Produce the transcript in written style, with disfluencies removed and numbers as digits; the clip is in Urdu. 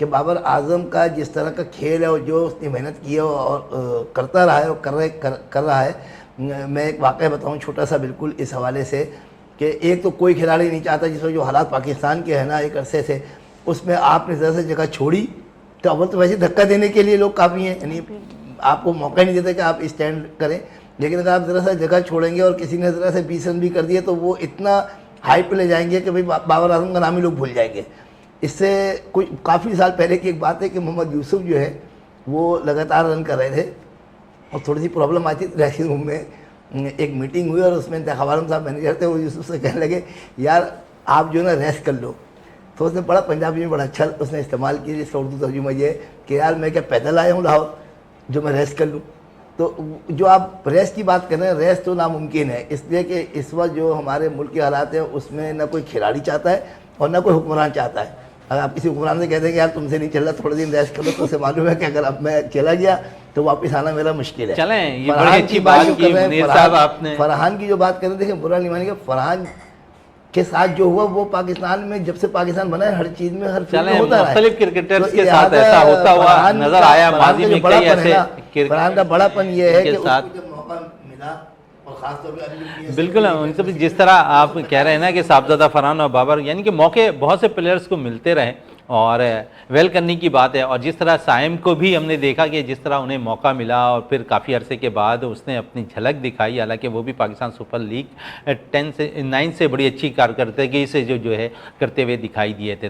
کہ بابر اعظم کا جس طرح کا کھیل ہے اور جو اس نے محنت کی ہے اور کرتا رہا ہے اور کر رہا ہے. میں ایک واقعہ بتاؤں چھوٹا سا بالکل اس حوالے سے کہ ایک تو کوئی کھلاڑی نہیں چاہتا جس میں جو حالات پاکستان کے ہیں نا ایک عرصے سے, اس میں آپ نے ذرا سے جگہ چھوڑی تو اول تو ویسے دھکا دینے کے لیے لوگ کافی ہیں, یعنی آپ کو موقع نہیں دیتے کہ آپ اسٹینڈ کریں, لیکن اگر آپ ذرا سا جگہ چھوڑیں گے اور کسی نے ذرا سے 20 رن بھی کر دیے تو وہ اتنا ہائی پہ لے جائیں گے کہ بھئی بابر اعظم کا نام ہی لوگ بھول جائیں گے. اس سے کوئی کافی سال پہلے کی ایک بات ہے کہ محمد یوسف جو ہے وہ لگاتار رن کر رہے تھے اور تھوڑی سی پرابلم آئی تھی ڈریسنگ روم میں. ایک میٹنگ ہوئی اور اس میں انتخاب عالم صاحب مینیجر تھے, وہ یوسف سے کہنے لگے یار آپ جو ہے نا ریسٹ کر لو. تو اس نے بڑا پنجابی میں بڑا اچھا اس نے استعمال کیا, جس کا اردو ترجمہ یہ ہے کہ یار میں کیا پیدل آیا ہوں لاہور جو میں ریسٹ کر لوں. تو جو آپ ریسٹ کی بات کر رہے ہیں, ریسٹ تو ناممکن ہے, اس لیے کہ اس وقت جو ہمارے ملک کے حالات ہیں اس میں نہ کوئی کھلاڑی چاہتا ہے اور نہ کوئی حکمران چاہتا ہے. اگر آپ کسی حکمران سے کہتے ہیں کہ یار تم سے نہیں چل رہا تھوڑے دن ریسٹ کرو, تو اسے معلوم ہے کہ اگر اب میں چلا گیا تو واپس آنا میرا مشکل ہے. چلیں یہ بڑی اچھی بات کی منیر صاحب آپ نے. فرحان کی جو بات کر رہے تھے, برا نہیں مانیں گے, فرحان کے ساتھ جو ہوا وہ پاکستان میں جب سے پاکستان بنا ہے ہر چیز میں ہر فیلڈ میں ہوتا رہا ہے. مختلف کرکٹرز کے ساتھ ایسا ہوتا ہوا نظر آیا ماضی میں کئی ایسے. فرحان کا بڑا پن یہ ہے کہ اس کو جب موقع ملا اور خاص طور پہ بالکل ان سے جس طرح آپ کہہ رہے ہیں نا کہ صاحبزادہ فرحان اور بابر یعنی کہ موقع بہت سے پلیئرز کو ملتے رہے اور ویل کرنے کی بات ہے. اور جس طرح سائم کو بھی ہم نے دیکھا کہ جس طرح انہیں موقع ملا اور پھر کافی عرصے کے بعد اس نے اپنی جھلک دکھائی, حالانکہ وہ بھی پاکستان سپر لیگ 9 سے بڑی اچھی کارکردگی سے جو ہے کرتے ہوئے دکھائی دیے تھے. تو